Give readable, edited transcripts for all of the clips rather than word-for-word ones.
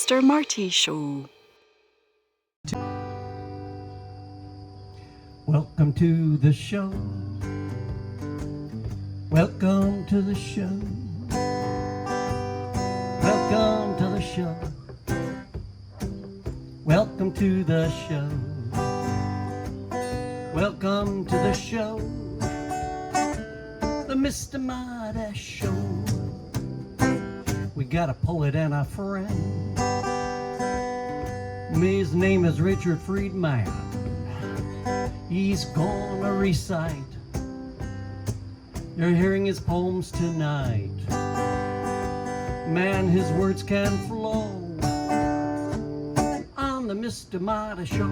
Mr. Marty Show. Welcome to the show. Welcome to the show. Welcome to the show. Welcome to the show. Welcome to the show. The Mr. Marty Show. We got a poet and a friend. His name is Richard Friedman. He's gonna recite. You're hearing his poems tonight. Man, his words can flow on the Mr. Marty Show.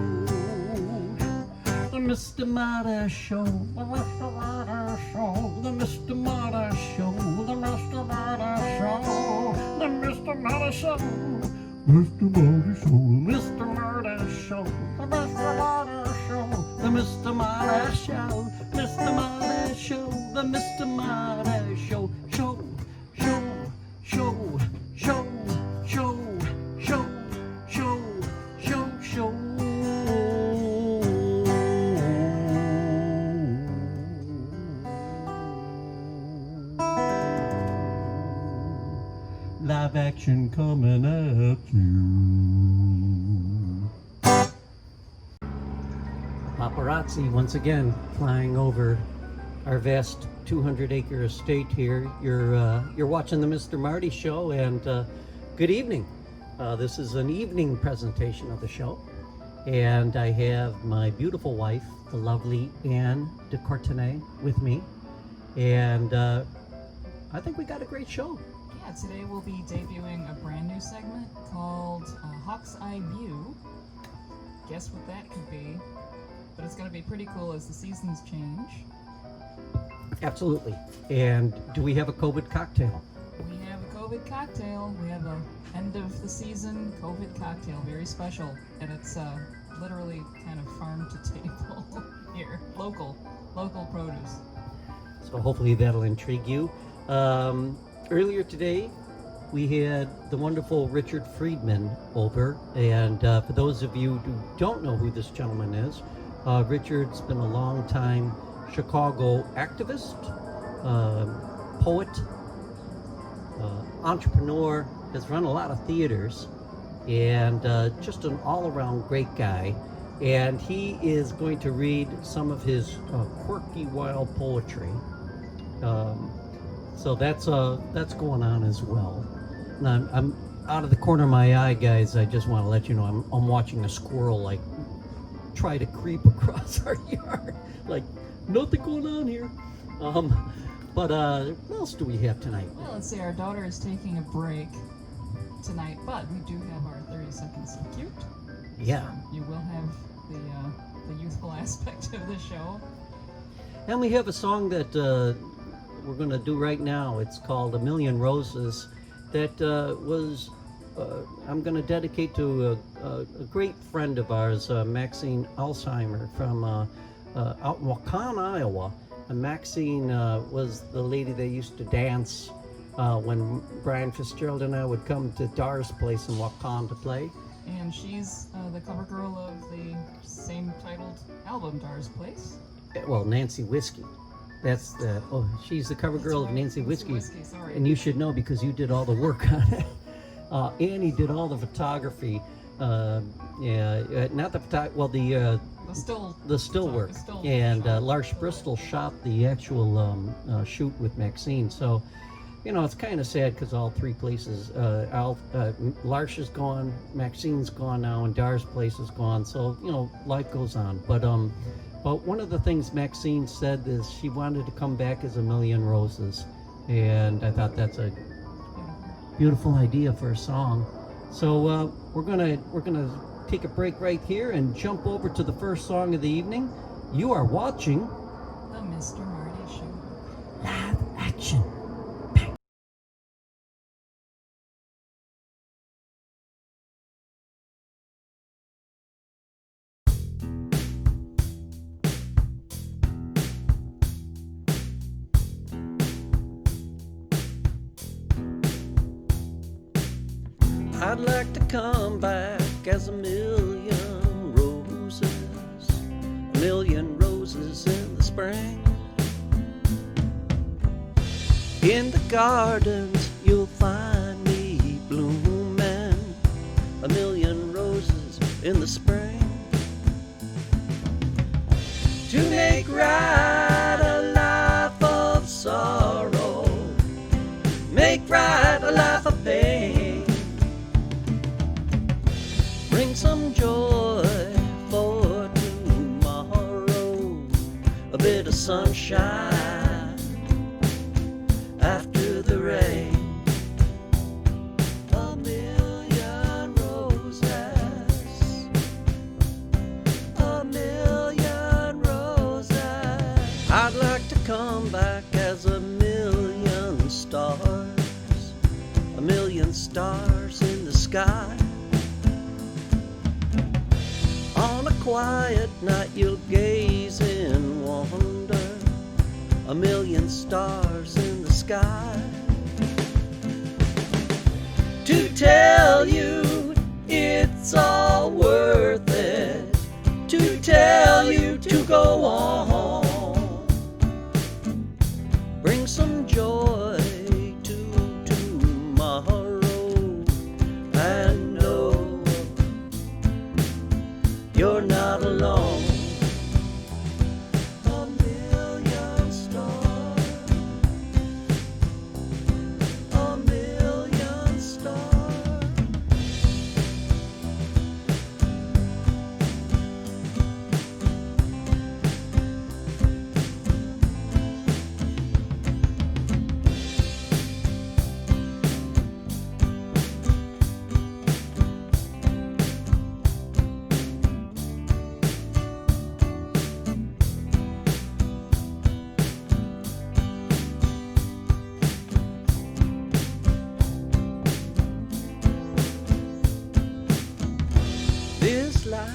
The Mr. Marty Show. The Mr. Marty Show. The Mr. Marty Show. The Mr. Marty Show. The Mr. Marty Show. Mr. Marty Show. Mr. Marty Show. The Mr. Marty Show. The Mr. Marty Show. Mr. Marty Show. The Mr. Marty Show. Show. Show. Show. Show. Show. Show. Show. Show. Show. Live action coming at you. Paparazzi once again flying over our vast 200-acre estate here. You're watching the Mr. Marty Show, and good evening. This is an evening presentation of the show, and I have my beautiful wife, the lovely Anne de Courtenay, with me, and I think we got a great show. Yeah, today we'll be debuting a brand new segment called Hawk's Eye View. Guess what that could be? But it's going to be pretty cool as the seasons change. Absolutely. And do we have a COVID cocktail? We have a COVID cocktail. We have a end of the season COVID cocktail, very special, and it's literally kind of farm to table here, local produce. So hopefully that'll intrigue you. Earlier today, we had the wonderful Richard Friedman over, and for those of you who don't know who this gentleman is, Richard's been a long-time Chicago activist, poet, entrepreneur, has run a lot of theaters, and just an all-around great guy. And he is going to read some of his quirky, wild poetry. So that's going on as well. And I'm out of the corner of my eye, guys. I just want to let you know I'm watching a squirrel like try to creep across our yard. Like nothing going on here. But what else do we have tonight? Well, let's see. Our daughter is taking a break tonight, but we do have our 30 Seconds of Cute. Yeah. So you will have the youthful aspect of the show. And we have a song that we're going to do right now. It's called A Million Roses, that I'm going to dedicate to a great friend of ours, Maxine Elzheimer, from out in Waukon, Iowa. And Maxine was the lady that used to dance when Brian Fitzgerald and I would come to Dar's place in Waukon to play. And she's the cover girl of the same titled album, Dar's Place. Well, Nancy Whiskey. That's the, she's the cover girl of Nancy Whiskey. Sorry. And you should know because you did all the work on it. Annie did all the photography. Not the still work. And Lars Bristol shot the actual shoot with Maxine. So, you know, it's kind of sad because all three places, Lars is gone, Maxine's gone now, and Dar's place is gone. So, you know, life goes on. But one of the things Maxine said is she wanted to come back as A Million Roses. And I thought that's a beautiful idea for a song. So we're gonna take a break right here and jump over to the first song of the evening. You are watching The Mr. Marty Show. Live Action. I'd like to come back as a million roses, a million roses in the spring. In the gardens you'll find me blooming, a million roses in the spring. To make right a life of sorrow, make right a life of pain, bring some joy for tomorrow, a bit of sunshine after the rain. A million roses, a million roses. I'd like to come back as a million stars, a million stars in the sky. On a quiet night you'll gaze in wonder, a million stars in the sky. To tell you it's all worth it, to tell you to go on, bring some joy to tomorrow, and know you're not alone. A million stars, a million stars. This life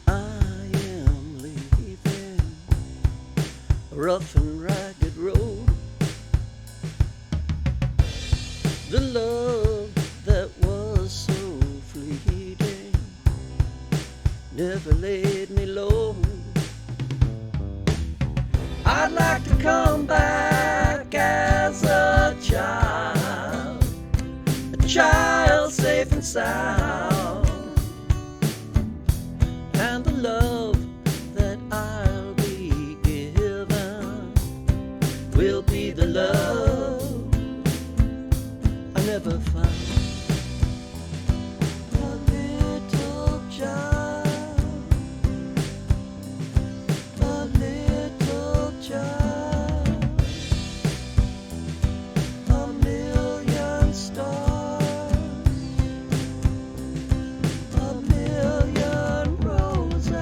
I am leaving, a rough and ragged road. The love that was so fleeting never laid me low. I'd like to come back as a child safe and sound, and the love that I'll be given will be the love I never found. A little child, a little child, a million stars, a million roses.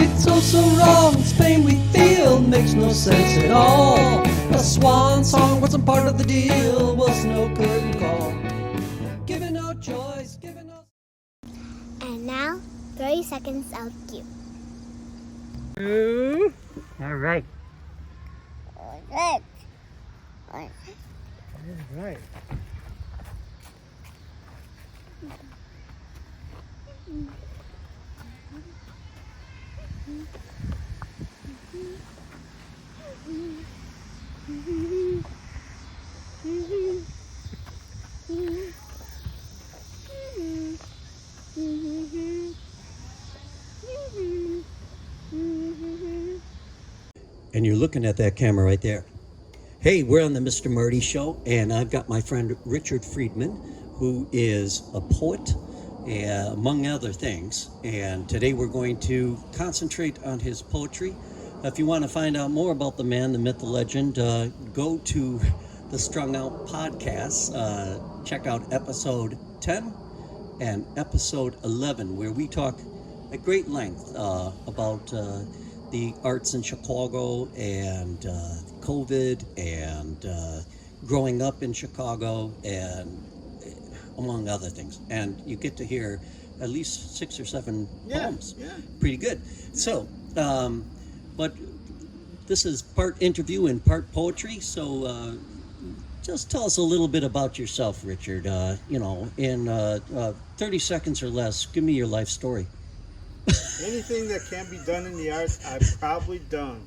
It's oh so wrong, this pain we feel makes no sense at all. A swan song wasn't part of the deal, was no curtain call. Giving no choice, giving no... And now, 30 seconds of cue. All right. Good. All right. And you're looking at that camera right there. Hey, we're on the Mr. Marty Show, and I've got my friend Richard Friedman, who is a poet, among other things. And today we're going to concentrate on his poetry. If you want to find out more about the man, the myth, the legend, go to the Strung Out podcast. Check out episode 10 and episode 11, where we talk at great length about the arts in Chicago and COVID and growing up in Chicago and among other things. And you get to hear at least 6 or 7 poems. Yeah. Pretty good. So, but this is part interview and part poetry. So just tell us a little bit about yourself, Richard. In 30 seconds or less, give me your life story. Anything that can be done in the arts, I've probably done.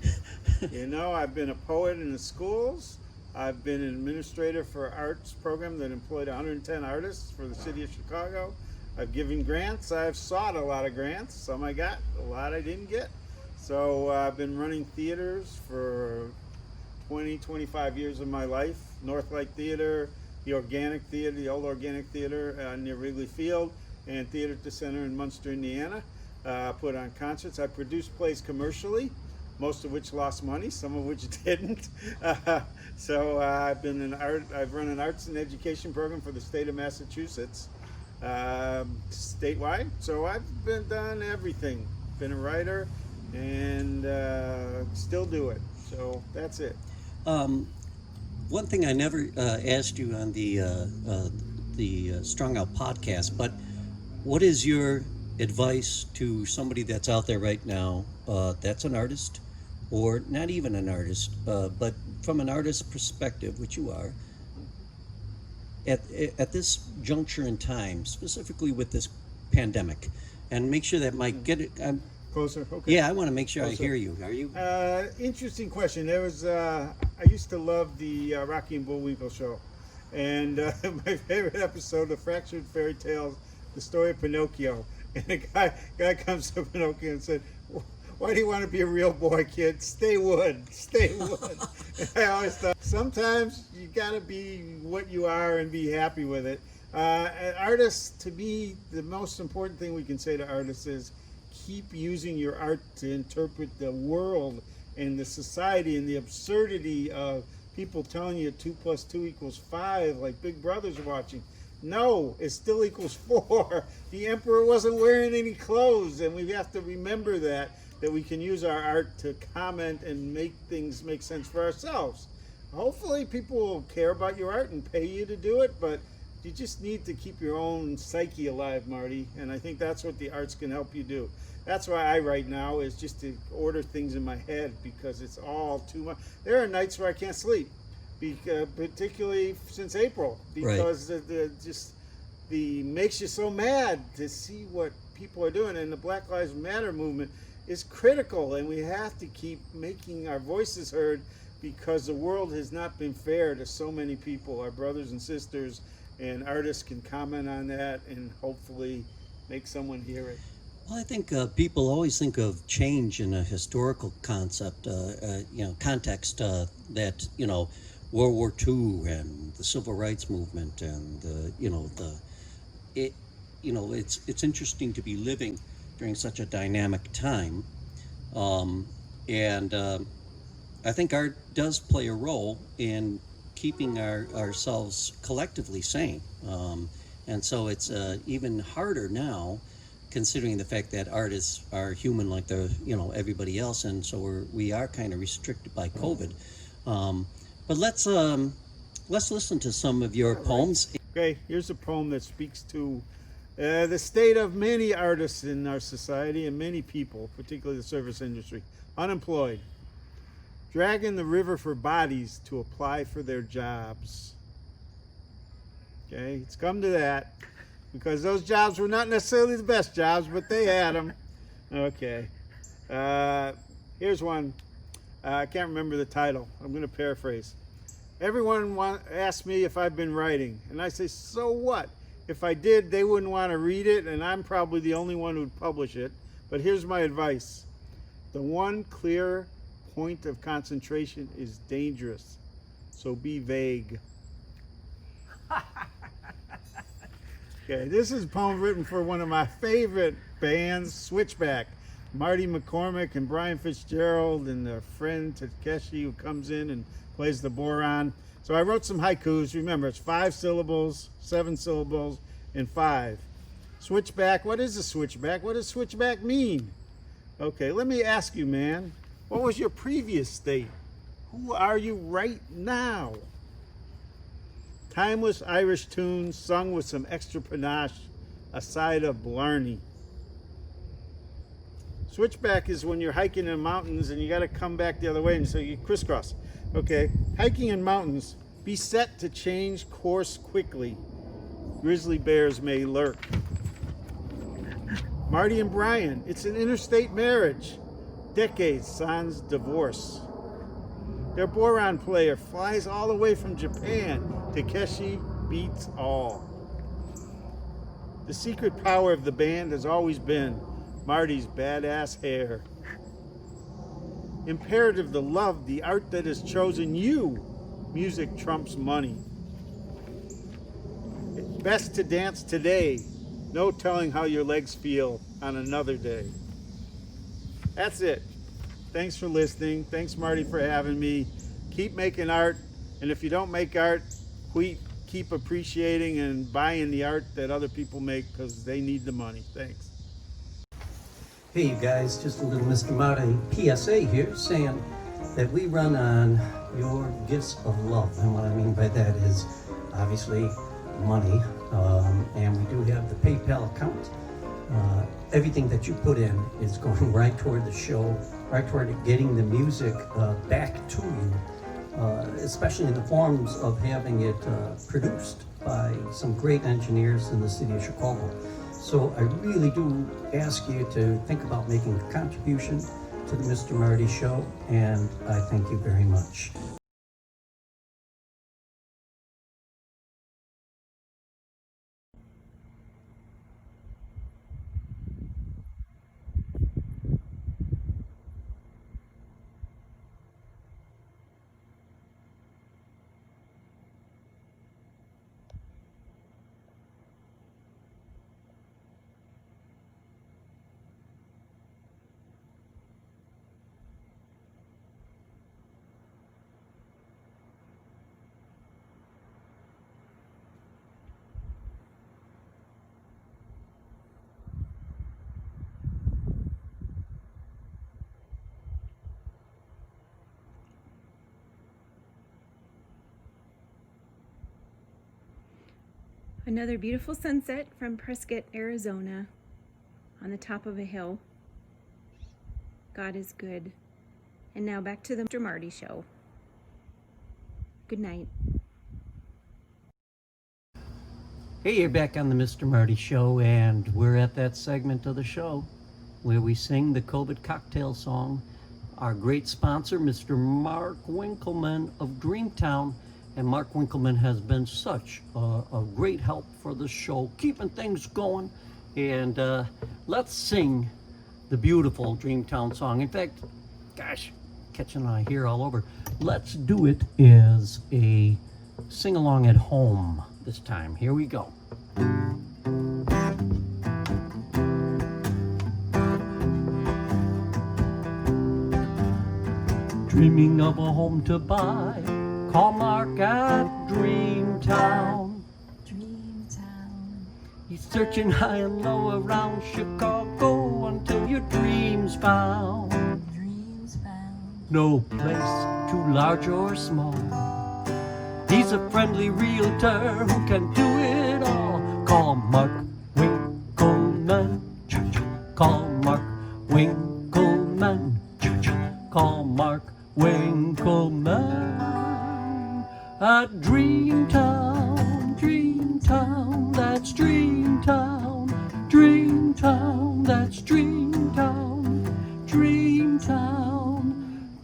I've been a poet in the schools. I've been an administrator for an arts program that employed 110 artists for the city of Chicago. I've given grants. I've sought a lot of grants. Some I got, a lot I didn't get. So I've been running theaters for 25 years of my life. Northlight Theater, the Organic Theater, the old Organic Theater near Wrigley Field, and Theater at the Center in Munster, Indiana. Put on concerts. I produced plays commercially, most of which lost money, some of which didn't. So I've run an arts and education program for the state of Massachusetts, statewide. So I've done everything. Been a writer and still do it. So that's it. One thing I never asked you on the Strung Out podcast, but what is your advice to somebody that's out there right now that's an artist, or not even an artist, but from an artist's perspective, which you are, at this juncture in time, specifically with this pandemic, and make sure that Mike get it. Closer? Okay. Yeah, I want to make sure Closer. I hear you. Are you? Interesting question. There was I used to love the Rocky and Bullwinkle show, and my favorite episode, the Fractured Fairy Tales, the story of Pinocchio. And a guy comes to Pinocchio and said, "Why do you want to be a real boy, kid? Stay wood, stay wood." And I always thought sometimes you got to be what you are and be happy with it. Artists, to me, the most important thing we can say to artists is keep using your art to interpret the world and the society and the absurdity of people telling you 2 + 2 = 5, like Big Brother's watching. No, it still equals 4. The emperor wasn't wearing any clothes, and we have to remember that we can use our art to comment and make things make sense for ourselves. Hopefully people will care about your art and pay you to do it, but you just need to keep your own psyche alive, Marty, and I think that's what the arts can help you do. That's why I write now, is just to order things in my head, because it's all too much. There are nights where I can't sleep, particularly since April, because the makes you so mad to see what people are doing. And the Black Lives Matter movement is critical, and we have to keep making our voices heard, because the world has not been fair to so many people, our brothers and sisters, and artists can comment on that and hopefully make someone hear it. Well, I think people always think of change in a historical concept, context, that, World War II and the Civil Rights Movement, and it's interesting to be living during such a dynamic time, and I think art does play a role in keeping ourselves collectively sane, and so it's even harder now, considering the fact that artists are human like everybody else, and so we are kind of restricted by COVID. But let's listen to some of your poems. Okay, here's a poem that speaks to the state of many artists in our society and many people, particularly the service industry. Unemployed, dragging the river for bodies to apply for their jobs. Okay, it's come to that, because those jobs were not necessarily the best jobs, but they had them. Okay, here's one. I can't remember the title. I'm going to paraphrase. Everyone asks me if I've been writing, and I say, so what? If I did, they wouldn't want to read it, and I'm probably the only one who'd publish it. But here's my advice. The one clear point of concentration is dangerous, so be vague. Okay, this is a poem written for one of my favorite bands, Switchback. Marty McCormick and Brian Fitzgerald and their friend Takeshi, who comes in and plays the boron. So I wrote some haikus. Remember, it's 5 syllables, 7 syllables, and 5. Switchback, what is a switchback? What does switchback mean? Okay, let me ask you, man. What was your previous state? Who are you right now? Timeless Irish tunes sung with some extra panache, a side of blarney. Switchback is when you're hiking in mountains and you got to come back the other way, and so you crisscross. Okay, hiking in mountains, be set to change course quickly. Grizzly bears may lurk. Marty and Brian, it's an interstate marriage. Decades sans divorce. Their boron player flies all the way from Japan. Takeshi beats all. The secret power of the band has always been Marty's badass hair. Imperative to love the art that has chosen you. Music trumps money. Best to dance today. No telling how your legs feel on another day. That's it. Thanks for listening. Thanks, Marty, for having me. Keep making art. And if you don't make art, keep appreciating and buying the art that other people make because they need the money. Thanks. Hey, you guys, just a little Mr. Marty PSA here saying that we run on your gifts of love. And what I mean by that is obviously money. And we do have the PayPal account. Everything that you put in is going right toward the show, right toward getting the music back to you, especially in the forms of having it produced by some great engineers in the city of Chicago. So I really do ask you to think about making a contribution to the Mr. Marty Show, and I thank you very much. Another beautiful sunset from Prescott, Arizona, on the top of a hill. God is good. And now back to the Mr. Marty Show. Good night. Hey, you're back on the Mr. Marty Show, and we're at that segment of the show where we sing the COVID cocktail song. Our great sponsor, Mr. Mark Winkleman of Dreamtown. And Mark Winkleman has been such a great help for the show, keeping things going. And let's sing the beautiful Dreamtown song. In fact, gosh, catching an eye here all over. Let's do it as a sing-along at home this time. Here we go. Dreaming of a home to buy? Call Mark at Dreamtown. Dreamtown. He's searching high and low around Chicago until your dreams found. Dreams found. No place too large or small. He's a friendly realtor who can do it all. Call Mark Winkleman. Call Mark Winkleman. Call Mark Winkleman. At Dreamtown, Dreamtown, that's Dreamtown, Dreamtown, that's Dreamtown, Dreamtown.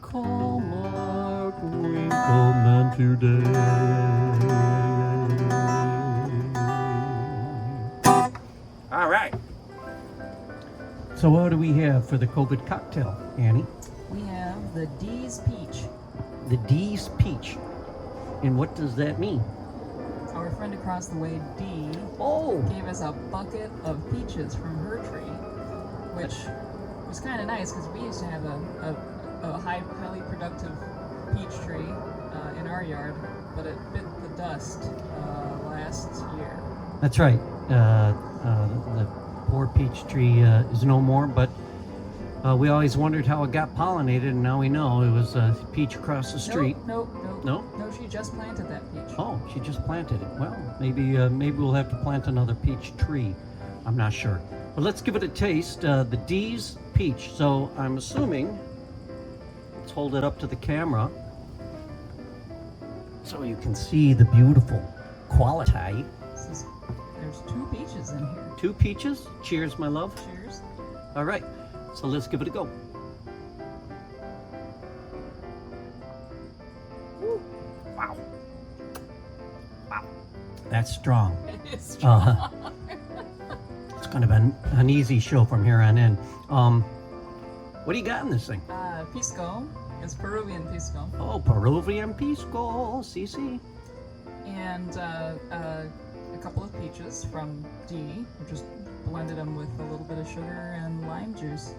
Call Mark Winkleman today. All right. So what do we have for the COVID cocktail, Annie? We have the D's Peach. The D's Peach. And what does that mean? Our friend across the way, Dee, gave us a bucket of peaches from her tree, which was kind of nice because we used to have a highly productive peach tree in our yard, but it bit the dust last year. That's right. The poor peach tree is no more, but We always wondered how it got pollinated, and now we know it was a peach across the street. Nope. No? No, she just planted that peach. Oh, she just planted it. Well, maybe we'll have to plant another peach tree. I'm not sure. But let's give it a taste. The D's peach. So I'm assuming, let's hold it up to the camera so you can see the beautiful quality. There's 2 peaches in here. 2 peaches. Cheers, my love. Cheers. All right, so let's give it a go. Woo. Wow. That's strong. It's strong. It's kind of an easy show from here on in. What do you got in this thing? Pisco. It's Peruvian pisco. Oh, Peruvian pisco, CC. And a couple of peaches from D. We just blended them with a little bit of sugar and lime juice.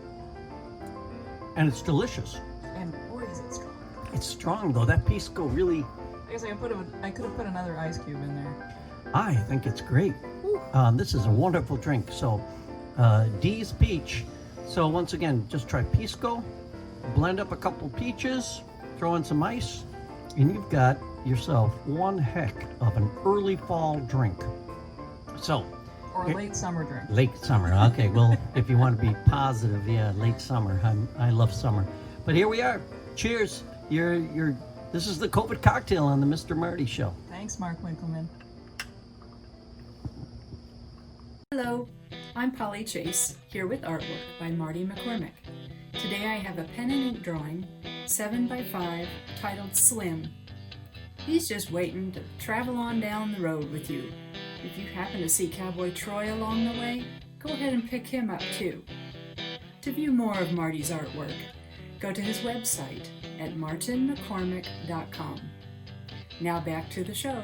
And it's delicious. And boy, is it strong. It's strong though. That pisco really, I guess I could have put another ice cube in there. I think it's great. This is a wonderful drink. So, D's peach. So once again, just try pisco, blend up a couple peaches, throw in some ice, and you've got yourself one heck of an early fall drink. So, Or a late summer drink. late summer. Okay, well, if you want to be positive, yeah, late summer. I love summer. But here we are. Cheers. This is the COVID cocktail on the Mr. Marty Show. Thanks, Mark Winkleman. Hello, I'm Polly Chase, here with artwork by Marty McCormick. Today I have a pen and ink drawing, 7x5, titled Slim. He's just waiting to travel on down the road with you. If you happen to see Cowboy Troy along the way, go ahead and pick him up too. To view more of Marty's artwork, go to his website at martinmccormick.com. Now back to the show.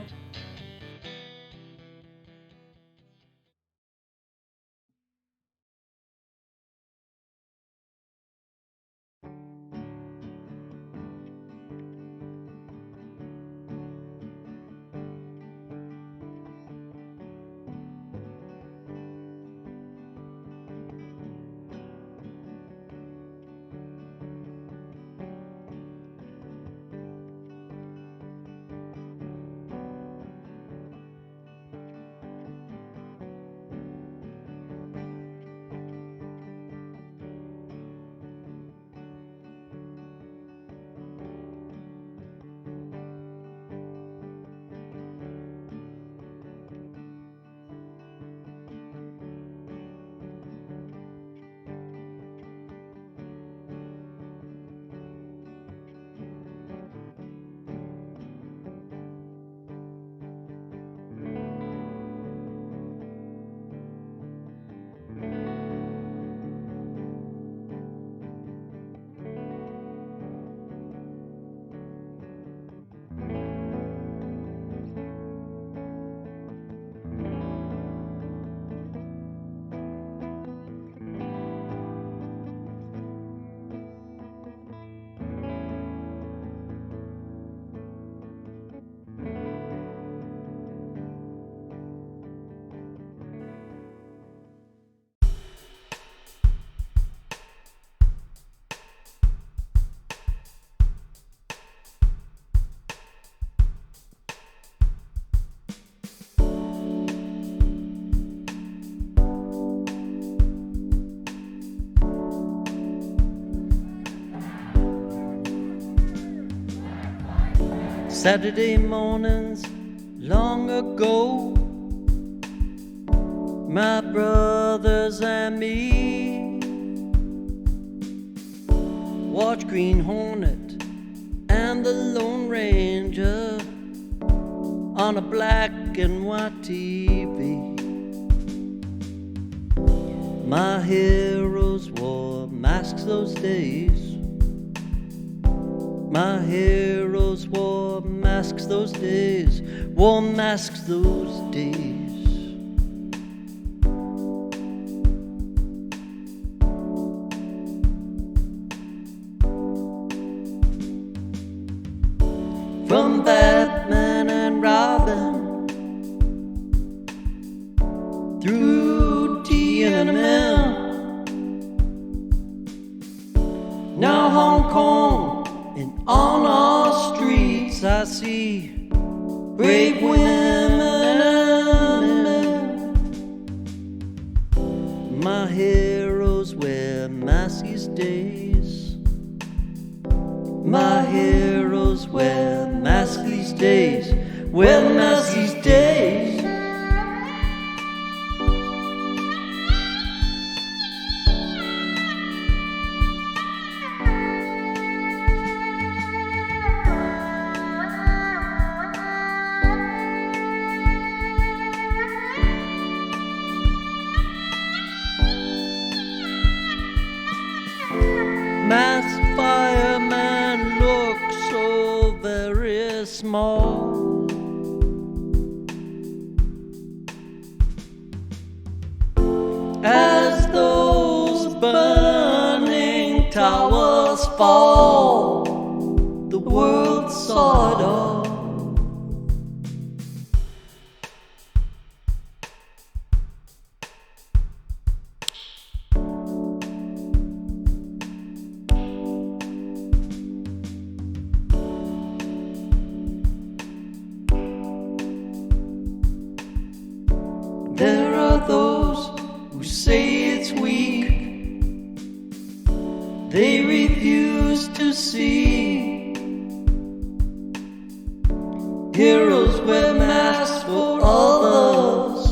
Saturday mornings long ago, my brothers and me watched Green Hornet and the Lone Ranger on a black and white TV. My heroes wore masks those days. My heroes wore masks those days, wore masks those days. From Batman and Robin through TNML, I see brave women and men. My heroes wear Massey's days. My heroes wear Massey's days. Wear Massey's days. Masked fireman looks so very small. As those burning towers fall, the world saw it all. There are those who say it's weak. They refuse to see. Heroes wear masks for others.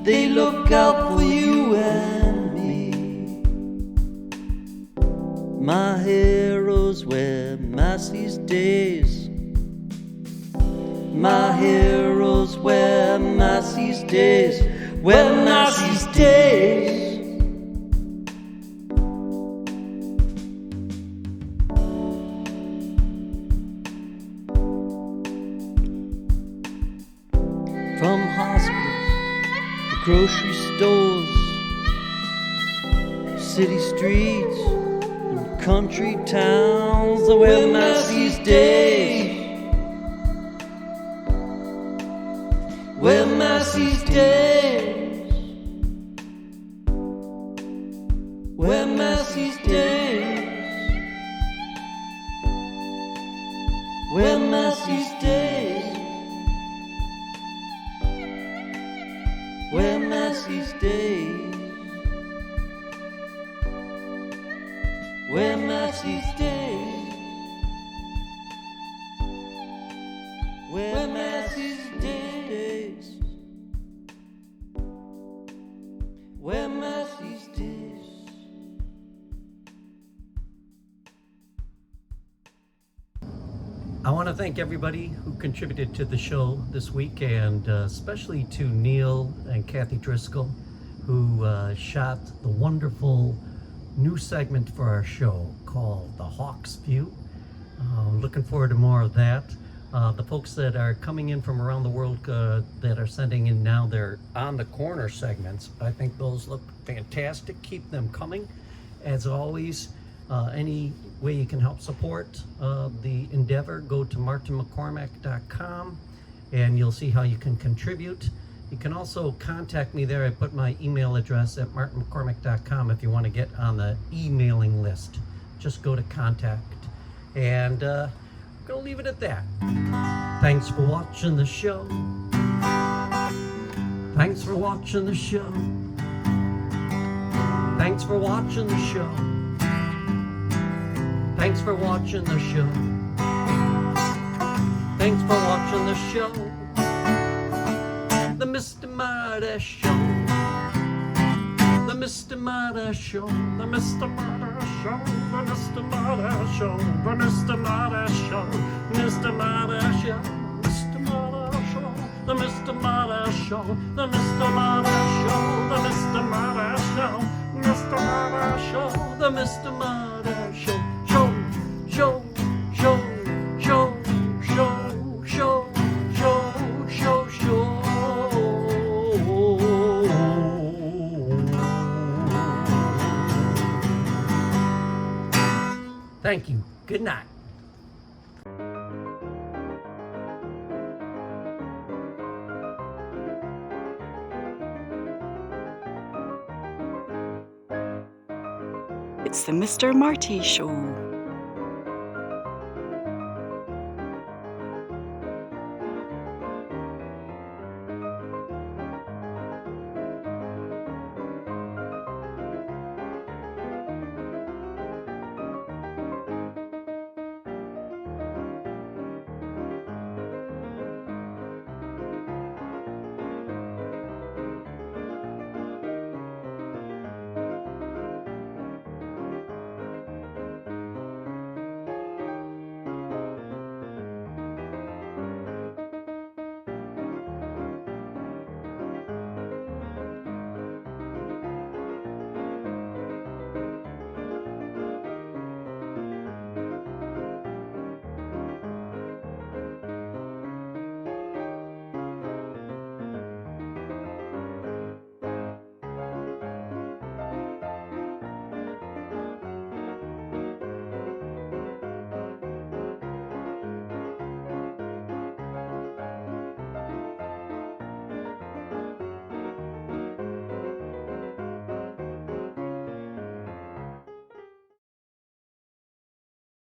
They look out for you and me. My heroes wear Massey's days. My heroes wear Massey's days. Wear Massey's days. From hospitals to grocery stores, city streets and country towns, they wear Massey's days. Wear Massey's days. Wear Massey's days. Wear Massey's days. Wear Massey's days. Wear Massey's days. Wear Massey's days. Wear Massey's days. I want to thank everybody who contributed to the show this week, and especially to Neil and Kathy Driscoll, who shot the wonderful new segment for our show called The Hawk's View. Looking forward to more of that. The folks that are coming in from around the world that are sending in now their On the Corner segments, I think those look fantastic. Keep them coming. As always, any way you can help support the endeavor, go to martinmccormack.com and you'll see how you can contribute. You can also contact me there. I put my email address at martinmccormack.com if you want to get on the emailing list. Just go to contact. And I'm going to leave it at that. Thanks for watching the show. Thanks for watching the show. Thanks for watching the show. Thanks for watching the show. Thanks for watching the show. The Mr. Marty Show. The Mr. Marty Show. The Mr. Marty Show. The Mr. Marty Show. The Mr. Marty Show. Mr. Marty Show. Mr. Marty Show. The Mr. Marty Show. The Mr. Marty Show. The Mr. Marty Show. Mr. Marty Show. The Mr. Marty Show. Show, show, show, show, show, show, show, show, show. Thank you. Good night. It's the Mr. Marty Show.